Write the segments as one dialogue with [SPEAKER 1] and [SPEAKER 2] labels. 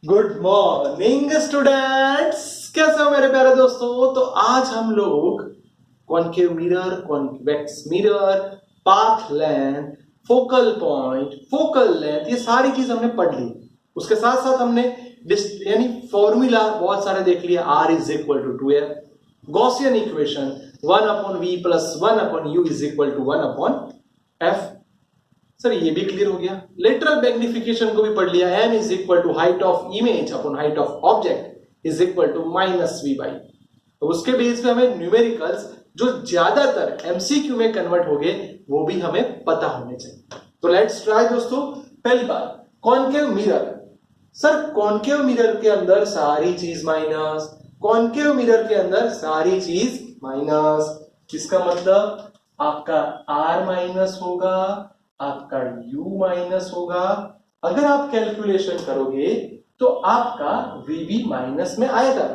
[SPEAKER 1] Good morning students, कैसे हो मेरे प्यारे दोस्तों। तो आज हम लोग concave mirror, convex mirror, path length, focal point, focal length, ये सारी चीज हमने पढ़ ली। उसके साथ साथ हमने यानी फॉर्मूला बहुत सारे देख लिया। R is equal to 2f, Gaussian equation 1/v plus 1/u is equal to 1/f। Sir ये भी क्लियर हो गया। लेटरल मैग्निफिकेशन को भी पढ़ लिया। m is equal to height of image upon height of object is equal to minus V by. तो उसके बेस पे हमें न्यूमेरिकल्स जो ज्यादातर एमसीक्यू में कन्वर्ट हो गए वो भी हमें पता होने चाहिए। तो लेट्स ट्राई दोस्तों। पहली बात, concave mirror. Sir concave mirror के अंदर सारी चीज माइनस, कॉन्केव मिरर के अंदर सारी चीज माइनस। इसका मतलब आपका R माइनस होगा, आपका U माइनस होगा। अगर आप कैलकुलेशन करोगे तो आपका VB माइनस में आएगा।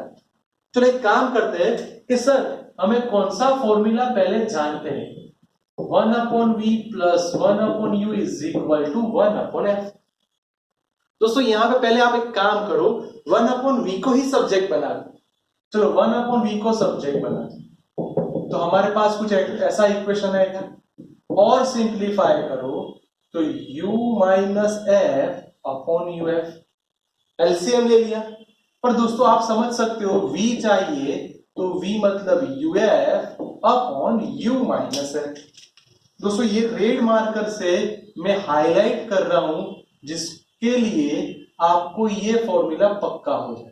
[SPEAKER 1] चलो एक काम करते हैं कि सर हमें कौन सा फॉर्मूला पहले जानते हैं। 1/v plus 1/u is equal to 1/f। दोस्तों यहां पे पहले आप एक काम करो, 1/v को ही सब्जेक्ट बना दो। चलो 1/v को सब्जेक्ट बना दो तो हमारे पास कुछ ऐसा इक्वेशन आएगा। और सिंप्लीफाई करो तो u minus F upon U F. LCM ले लिया। पर दोस्तों आप समझ सकते हो v चाहिए तो v मतलब uf upon u minus F. दोस्तों ये रेड मार्कर से मैं हाईलाइट कर रहा हूं जिसके लिए आपको ये फॉर्मूला पक्का हो जाए।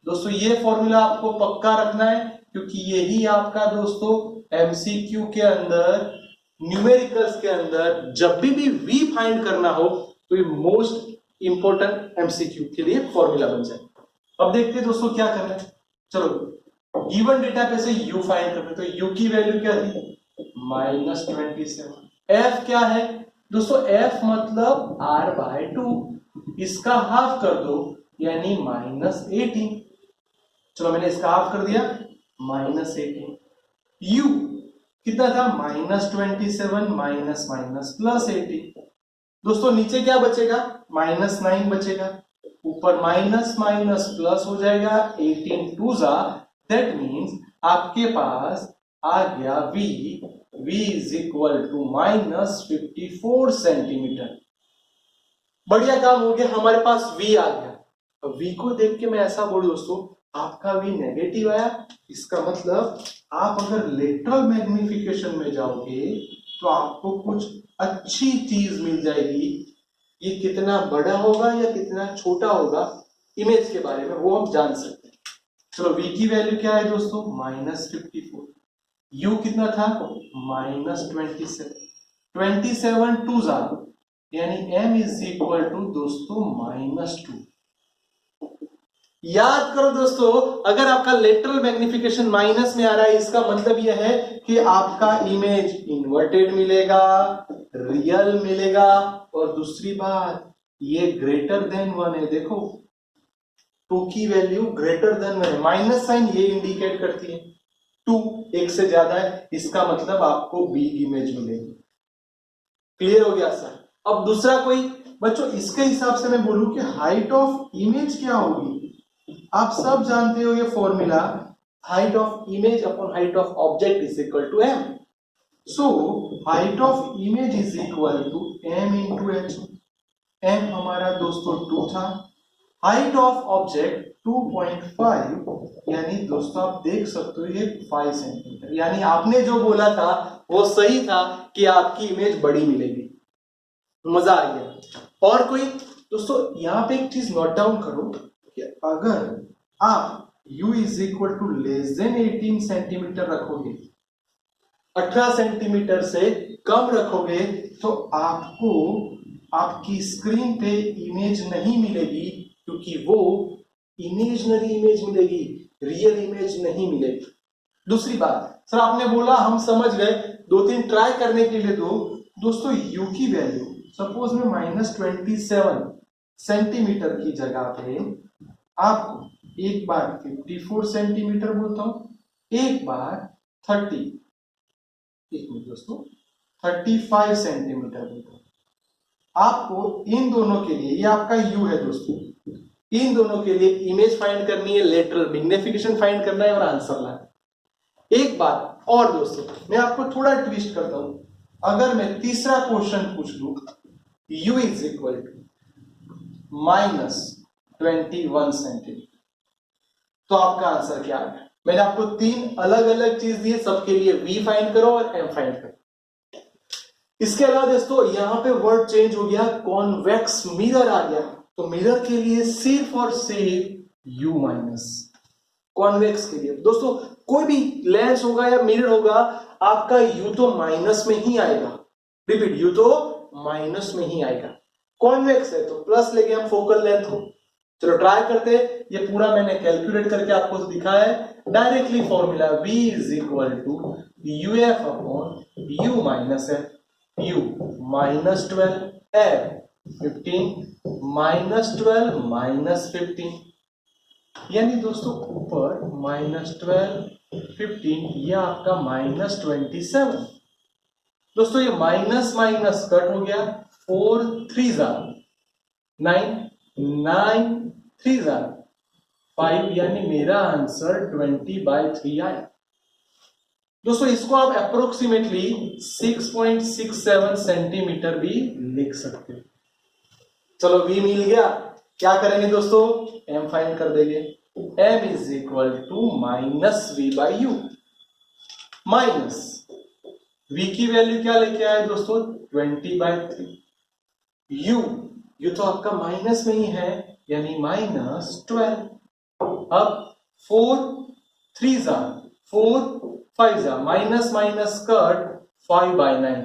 [SPEAKER 1] दोस्तों ये फॉर्मूला आपको पक्का रखना है क्योंकि यही आपका दोस्तों एमसीक्यू के अंदर, न्यूमेरिकल्स के अंदर जब भी v फाइंड करना हो तो ये मोस्ट इंपॉर्टेंट एमसीक्यू के लिए फॉर्मूला बन जाए। अब देखते हैं दोस्तों क्या करना है। चलो गिवन डेटा पे से u फाइंड करते हैं। तो u की वैल्यू क्या थी? -27। f क्या है दोस्तों? f मतलब r/2, इसका हाफ कर दो यानी -18। चलो मैंने इसका हाफ कर दिया, -18। u कितना था? -27 माइनस माइनस प्लस 18। दोस्तों नीचे क्या बचेगा? -9 बचेगा। ऊपर माइनस माइनस प्लस हो जाएगा। 18 टू जा, दैट मीन्स आपके पास आ गया v is equal to -54 centimetre. बढ़िया काम हो गया, हमारे पास v आ गया। अब v को देख के मैं ऐसा बोलूं दोस्तों, आपका v नेगेटिव आया, इसका मतलब आप अगर लेटरल मैग्निफिकेशन में जाओगे तो आपको कुछ अच्छी चीज मिल जाएगी। ये कितना बड़ा होगा या कितना छोटा होगा इमेज के बारे में वो हम जान सकते हैं। चलो v की वैल्यू क्या है दोस्तों? -54। u कितना था? -27। 27 टू जा यानी m इज इक्वल टू दोस्तों -2। याद करो दोस्तों, अगर आपका लेटरल मैग्निफिकेशन माइनस में आ रहा है इसका मतलब यह है कि आपका इमेज इन्वर्टेड मिलेगा, रियल मिलेगा। और दूसरी बात, ये ग्रेटर देन 1 है। देखो 2 की वैल्यू ग्रेटर देन 1 है, माइनस साइन ये इंडिकेट करती है 2 एक से ज्यादा है, इसका मतलब आपको बिग इमेज मिलेगी। क्लियर हो गया सर? अब दूसरा कोई बच्चों, इसके हिसाब से मैं बोलूं कि हाइट ऑफ इमेज क्या होगी। आप सब जानते हो ये formula, height of image upon height of object is equal to m। So height of image is equal to m into h। m हमारा दोस्तों 2 था, हाइट ऑफ ऑब्जेक्ट 2.5 यानी दोस्तों आप देख सकते हो ये 5 सेंटीमीटर। यानी आपने जो बोला था वो सही था कि आपकी इमेज बड़ी मिलेगी। मजा आ गया। और कोई दोस्तों यहां पे एक चीज नोट डाउन करो कि अगर आप u is equal to less than 18 centimetre रखोगे, 18 सेंटीमीटर से कम रखोगे तो आपको आपकी स्क्रीन पे इमेज नहीं मिलेगी क्योंकि वो इमेजिनरी इमेज मिलेगी, रियल इमेज नहीं मिलेगी। दूसरी बात, सर आपने बोला हम समझ गए, 2-3 ट्राई करने के लिए दो। दोस्तों u की वैल्यू सपोज में -27 सेंटीमीटर की जगह पे आपको एक बार 54 सेंटीमीटर बोलता हूं, एक बार 35 सेंटीमीटर बोलता हूं। आपको इन दोनों के लिए, ये आपका u है दोस्तों, इन दोनों के लिए इमेज फाइंड करनी है, लेटरल मैग्निफिकेशन फाइंड करना है और आंसर लाना है। एक बात और दोस्तों, मैं आपको थोड़ा ट्विस्ट करता हूं, अगर मैं तीसरा क्वेश्चन पूछ लूं, u is equal to -21 centimetre, तो आपका आंसर क्या है? मैंने आपको 3 अलग अलग चीज दी है, सबके लिए v फाइंड करो और m फाइंड करो। इसके अलावा दोस्तों यहां पे वर्ड चेंज हो गया, कॉन्वेक्स मिरर आ गया, तो मिरर के लिए सिर्फ और सिर्फ u माइनस, कॉन्वेक्स के लिए दोस्तों कोई भी लेंस होगा या मिरर होगा, आपका u तो माइनस में ही आएगा। रिपीट, u तो माइनस में ही आएगा। कॉन्वेक्स है तो प्लस लेंगे हम फोकल लेंथ को। चलो ट्राई करते, ये पूरा मैंने कैलकुलेट करके आपको दिखाया है। Directly formula v is equal to uf upon u minus F, u -12 f 15 -12 -15, यानी दोस्तों ऊपर -12 15, यह आपका -27। दोस्तों ये माइनस माइनस कट हो गया, 4 3 9 9 3 5, यानी मेरा आंसर 20/3 आया। दोस्तों इसको आप अप्रोक्सीमेटली 6.67 सेंटीमीटर भी लिख सकते हो। चलो v मिल गया, क्या करेंगे दोस्तों, m फाइंड कर देंगे। m is equal to -v/u, minus v की वैल्यू क्या लेके आए दोस्तों, 20/3, u तो आपका माइनस में ही है, यानी -12। अब 4 3 4 5 माइनस माइनस कट 5/9।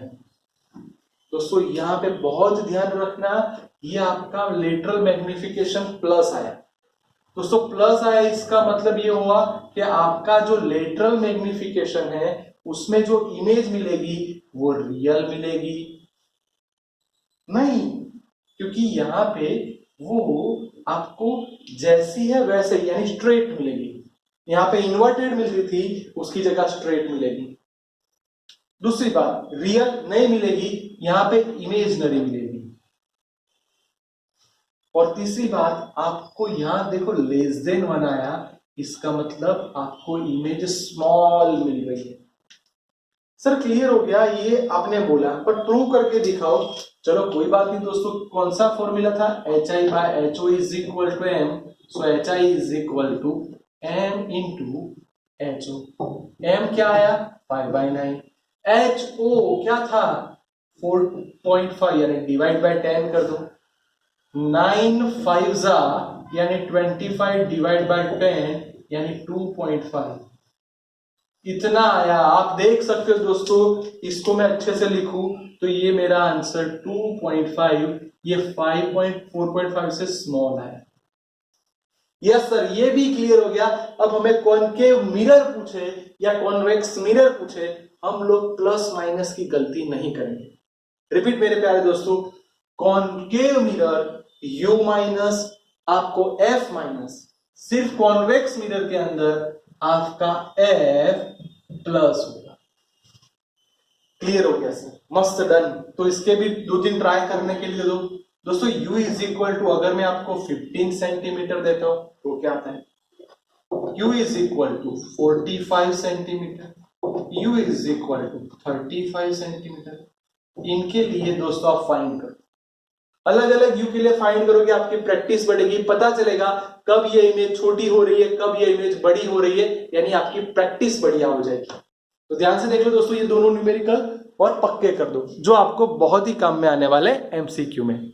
[SPEAKER 1] दोस्तों यहां पे बहुत ध्यान रखना, ये आपका लेटरल मैग्निफिकेशन प्लस आया। दोस्तों प्लस आया, इसका मतलब ये हुआ कि आपका जो लेटरल मैग्निफिकेशन है उसमें जो इमेज मिलेगी वो रियल मिलेगी नहीं, क्योंकि यहां पे वो आपको जैसी है वैसे यानी स्ट्रेट मिलेगी। यहां पे इन्वर्टेड मिल रही थी, उसकी जगह स्ट्रेट मिलेगी। दूसरी बात, रियल नहीं मिलेगी, यहां पे इमेजनरी मिलेगी। और तीसरी बात, आपको यहां देखो लेस देन 1 आया, इसका मतलब आपको इमेज स्मॉल मिल रही है। सर क्लियर हो गया, ये आपने बोला पर प्रूव करके दिखाओ। चलो कोई बात नहीं दोस्तों, कौन सा फॉर्मूला था, hi/ho is equal to m, so hi is equal to m into ho। m क्या आया, 5/9, ho क्या था, 4.5, यानी डिवाइड बाय 10 कर दो, 9 5 यानी 25 डिवाइड बाय 10 यानी 2.5, इतना आया। आप देख सकते हो दोस्तों, इसको मैं अच्छे से लिखूं तो ये मेरा आंसर 2.5, ये 4.5 से स्मॉल है। यस सर, ये भी क्लियर हो गया। अब हमें कॉनकेव मिरर पूछे या कॉन्वेक्स मिरर पूछे, हम लोग प्लस माइनस की गलती नहीं करेंगे। रिपीट मेरे प्यारे दोस्तों, कॉनकेव मिरर u माइनस, आपको f माइनस, सिर्फ कॉन्वेक्स मिरर के अंदर आपका f प्लस होगा। क्लियर हो गया सर, मस्त डन। तो इसके भी 2-3 ट्राई करने के लिए दो दोस्तों। u इज इक्वल टू, अगर मैं आपको 15 सेंटीमीटर देता हूं तो क्या आता है, u is equal to 45 centimetre, u is equal to 35 centimetre. इनके लिए दोस्तों आप फाइंड करो, अलग अलग u के लिए फाइंड करोगे, आपकी प्रैक्टिस बढ़ेगी, पता चलेगा कब ये इमेज छोटी हो रही है, कब ये इमेज बड़ी हो रही है, यानी आपकी प्रैक्टिस बढ़िया हो जाएगी। तो ध्यान से देख लो दोस्तों, ये दोनों न्यूमेरिकल और पक्के कर दो, जो आपको बहुत ही काम में आने वाले MCQ में।